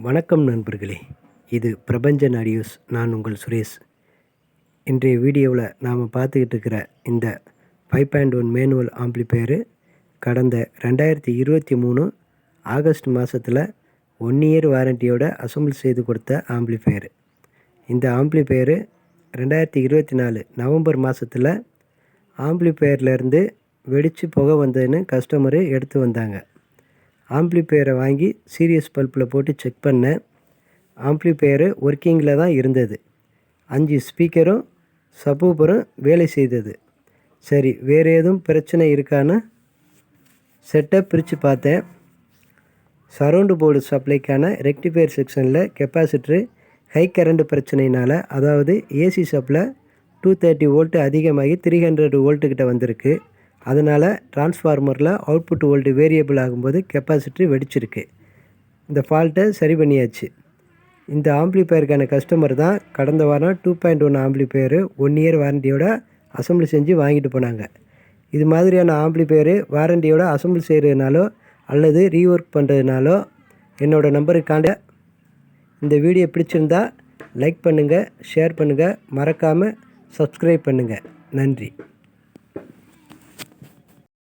வணக்கம் நண்பர்களே, இது பிரபஞ்சன் ஆடியோஸ். நான் உங்கள் சுரேஷ். இன்றைய வீடியோவில் நாம் பார்த்துக்கிட்டு இருக்கிற இந்த 5.1 மேனுவல் ஆம்ப்ளிஃபையரு கடந்த 2023 ஆகஸ்ட் மாதத்தில் 1 இயர் வாரண்டியோட அசம்பிள் செய்து கொடுத்த ஆம்ப்ளிஃபையரு. இந்த ஆம்ப்ளிஃபையரு 2024 நவம்பர் மாதத்தில் ஆம்ப்ளிஃபையர்லேருந்து வெடித்து புகை வந்ததுன்னு கஸ்டமரு எடுத்து வந்தாங்க. ஆம்ப்ளிஃபையரை வாங்கி சீரியஸ் பல்பில் போட்டு செக் பண்ணேன். ஆம்ப்ளிஃபையரு ஒர்க்கிங்கில் தான் இருந்தது. 5 ஸ்பீக்கரும் சப்வூஃபரும் வேலை செய்தது. சரி, வேறு எதுவும் பிரச்சனை இருக்கான்னு செட்டை பிரித்து பார்த்தேன். சரவுண்டு போர்டு சப்ளைக்கான ரெக்டிஃபையர் செக்ஷனில் கெப்பாசிட்டரு ஹை கரண்ட் பிரச்சனையினால், அதாவது ஏசி சப்ளை 230 வோல்ட்டு அதிகமாகி 300 வோல்ட்டுக்கிட்ட வந்திருக்கு. அதனால் டிரான்ஸ்ஃபார்மரில் அவுட்புட் வோல்ட்டு வேரியபிள் ஆகும்போது கெப்பாசிட்டர் வெடிச்சிருக்கு. இந்த ஃபால்ட்டை சரி பண்ணியாச்சு. இந்த ஆம்ப்ளிஃபையருக்கான கஸ்டமர் தான் கடந்த வாரம் 2.1 ஆம்ப்ளிஃபையரு 1 இயர் வாரண்டியோட அசம்பிள் செஞ்சு வாங்கிட்டு போனாங்க. இது மாதிரியான ஆம்ப்ளிஃபையரு வாரண்டியோட அசம்பிள் செய்கிறதுனாலோ அல்லது ரீஒர்க் பண்ணுறதுனாலோ என்னோடய நம்பருக்கு காண்டாக்ட். இந்த வீடியோ பிடிச்சிருந்தா லைக் பண்ணுங்கள், ஷேர் பண்ணுங்கள், மறக்காமல் சப்ஸ்கிரைப் பண்ணுங்கள். நன்றி.